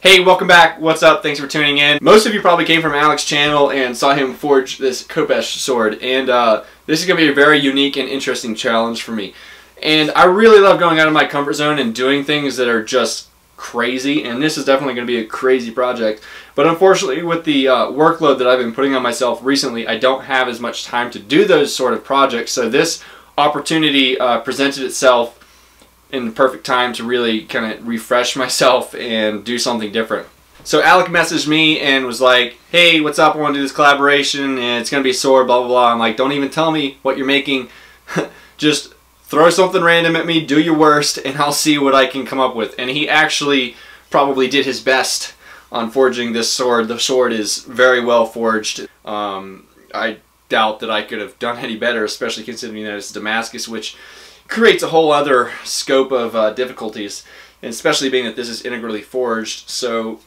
Hey, welcome back. What's up? Thanks for tuning in. Most of you probably came from Alec's channel and saw him forge this Khopesh sword, and this is going to be a very unique and interesting challenge for me. And I really love going out of my comfort zone and doing things that are just crazy, and this is definitely going to be a crazy project. But unfortunately, with the workload that I've been putting on myself recently, I don't have as much time to do those sort of projects, so this opportunity presented itself in the perfect time to really kind of refresh myself and do something different. So Alec messaged me and was like, hey, what's up, I want to do this collaboration and it's going to be a sword, blah blah blah. I'm like, don't even tell me what you're making. Just throw something random at me, do your worst, and I'll see what I can come up with. And he actually probably did his best on forging this sword. The sword is very well forged. I doubt that I could have done any better, especially considering that it's Damascus, which creates a whole other scope of difficulties, and especially being that this is integrally forged. So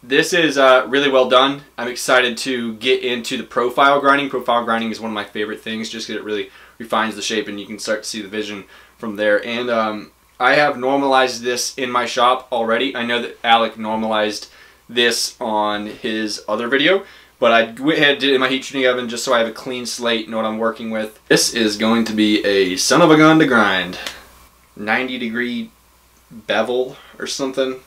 this is really well done. I'm excited to get into the profile grinding. Profile grinding is one of my favorite things just because it really refines the shape and you can start to see the vision from there. And I have normalized this in my shop already. I know that Alec normalized this on his other video, but I went ahead and did it in my heat treating oven just so I have a clean slate and know what I'm working with. This is going to be a son of a gun to grind. 90-degree bevel or something.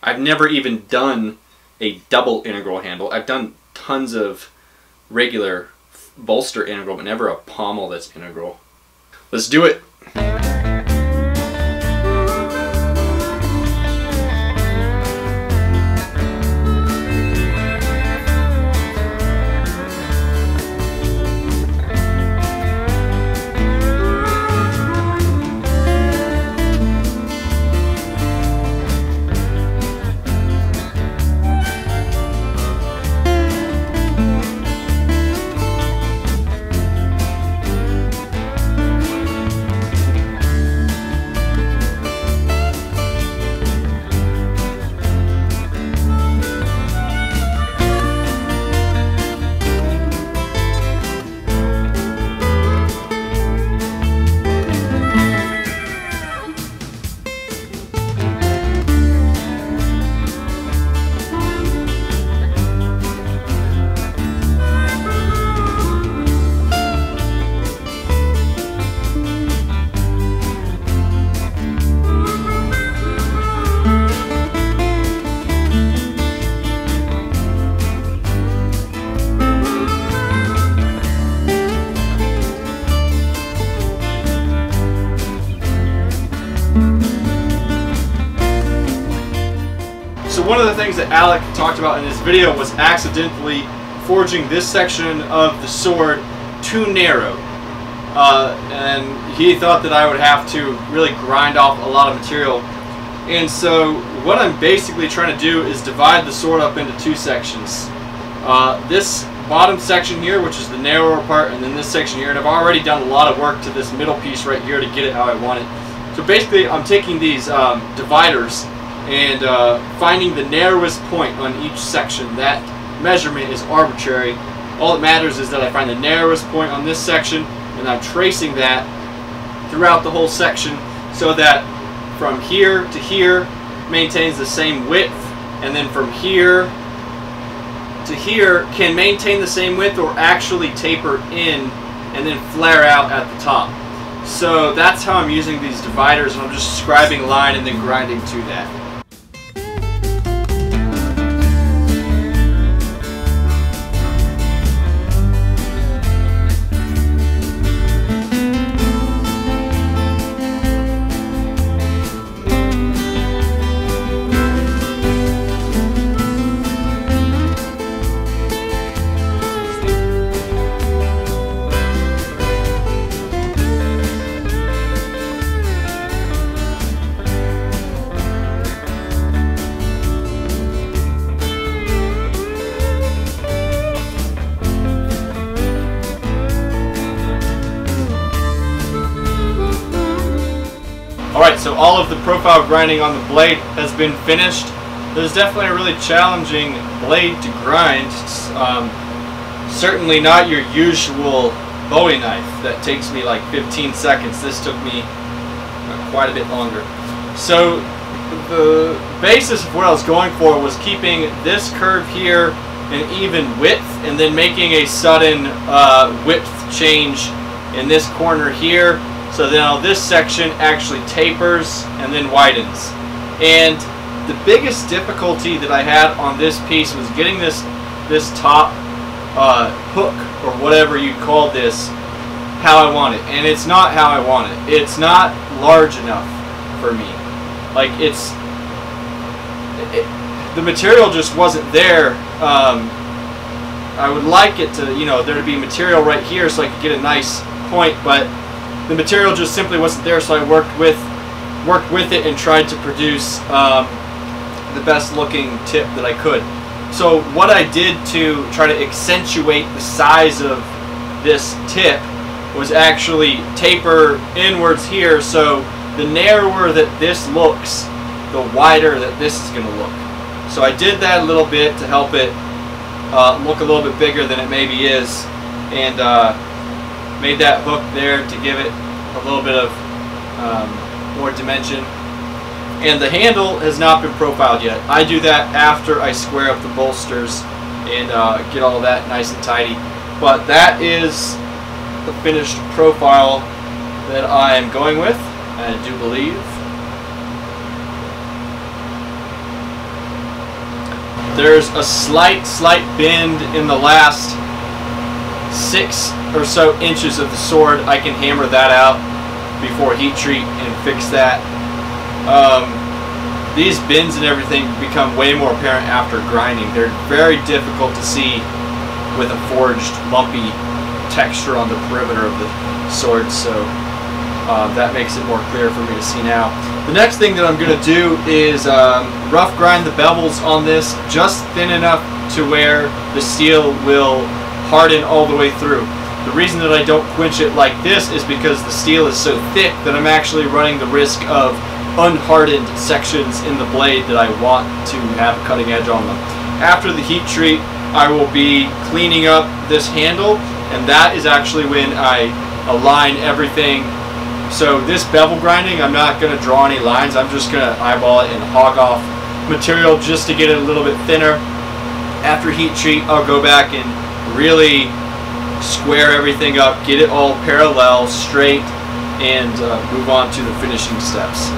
I've never even done a double integral handle. I've done tons of regular bolster integral, but never a pommel that's integral. Let's do it. So one of the things that Alec talked about in this video was accidentally forging this section of the sword too narrow. And he thought that I would have to really grind off a lot of material. And so what I'm basically trying to do is divide the sword up into two sections. This bottom section here, which is the narrower part, and then this section here. And I've already done a lot of work to this middle piece right here to get it how I want it. So basically I'm taking these dividers and finding the narrowest point on each section. That measurement is arbitrary. All that matters is that I find the narrowest point on this section and I'm tracing that throughout the whole section so that from here to here maintains the same width, and then from here to here can maintain the same width or actually taper in and then flare out at the top. So that's how I'm using these dividers, and I'm just scribing a line and then grinding to that. Alright, so all of the profile grinding on the blade has been finished. There's definitely a really challenging blade to grind. It's, certainly not your usual Bowie knife that takes me like 15 seconds. This took me quite a bit longer. So the basis of what I was going for was keeping this curve here an even width, and then making a sudden width change in this corner here. So now this section actually tapers and then widens. And the biggest difficulty that I had on this piece was getting this top hook, or whatever you call this, how I want it. And it's not how I want it. It's not large enough for me. Like, the material just wasn't there. I would like it to, you know, there to be material right here so I could get a nice point, but the material just simply wasn't there, so I worked with it and tried to produce the best looking tip that I could. So what I did to try to accentuate the size of this tip was actually taper inwards here, so the narrower that this looks, the wider that this is going to look. So I did that a little bit to help it look a little bit bigger than it maybe is, and made that hook there to give it a little bit of more dimension. And the handle has not been profiled yet. I do that after I square up the bolsters and get all that nice and tidy. But that is the finished profile that I am going with, I do believe. There's a slight bend in the last 6 or so inches of the sword. I can hammer that out before heat treat and fix that. These bends and everything become way more apparent after grinding. They're very difficult to see with a forged lumpy texture on the perimeter of the sword, so that makes it more clear for me to see now. The next thing that I'm going to do is rough grind the bevels on this just thin enough to where the steel will harden all the way through. The reason that I don't quench it like this is because the steel is so thick that I'm actually running the risk of unhardened sections in the blade that I want to have a cutting edge on them. After the heat treat, I will be cleaning up this handle, and that is actually when I align everything. So this bevel grinding, I'm not going to draw any lines. I'm just going to eyeball it and hog off material just to get it a little bit thinner. After heat treat, I'll go back and really square everything up, get it all parallel, straight, and move on to the finishing steps.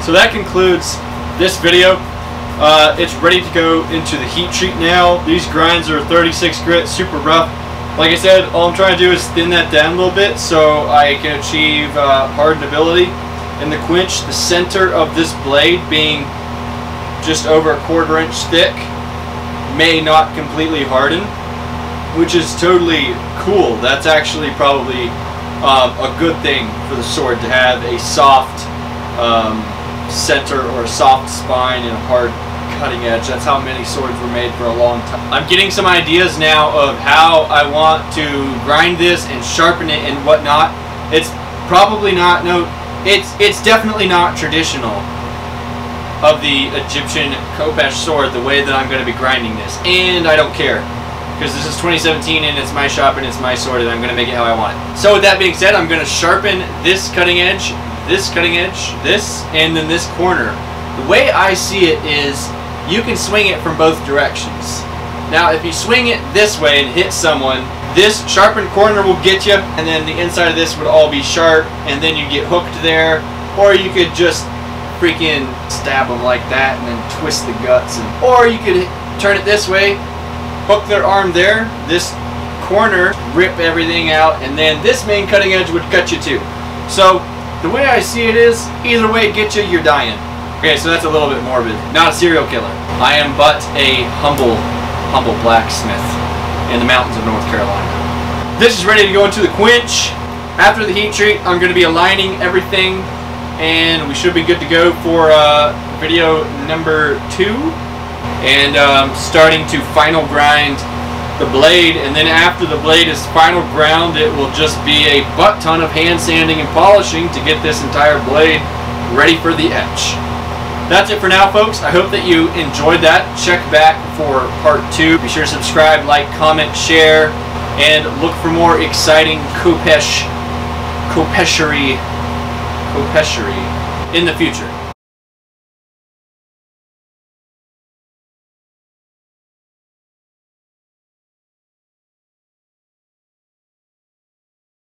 So that concludes this video. It's ready to go into the heat treat now. These grinds are 36 grit, super rough. Like I said, all I'm trying to do is thin that down a little bit so I can achieve hardenability. And the quench, the center of this blade being just over a 1/4 inch thick, may not completely harden, which is totally cool. That's actually probably a good thing for the sword, to have a soft center or a soft spine and a hard cutting edge. That's how many swords were made for a long time. I'm getting some ideas now of how I want to grind this and sharpen it and whatnot. It's probably not, no, it's definitely not traditional of the Egyptian Khopesh sword the way that I'm going to be grinding this, and I don't care, because this is 2017 and it's my shop and it's my sword and I'm going to make it how I want it. So with that being said, I'm going to sharpen this cutting edge, this cutting edge, this, and then this corner. The way I see it is you can swing it from both directions. Now if you swing it this way and hit someone, This sharpened corner will get you, and then the inside of this would all be sharp, and then you get hooked there, or you could just freaking stab them like that and then twist the guts, or you could turn it this way, hook their arm there, this corner, rip everything out, and then this main cutting edge would cut you too. So the way I see it is, either way it gets you, you're dying. Okay, so that's a little bit morbid. Not a serial killer. I am but a humble blacksmith in the mountains of North Carolina. This is ready to go into the quench. After the heat treat, I'm going to be aligning everything, and we should be good to go for video number 2. And starting to final grind the blade, and then after the blade is final ground, it will just be a butt ton of hand sanding and polishing to get this entire blade ready for the etch. That's it for now, folks. I hope that you enjoyed that. Check back for part 2. Be sure to subscribe, like, comment, share, and look for more exciting Khopeshery in the future.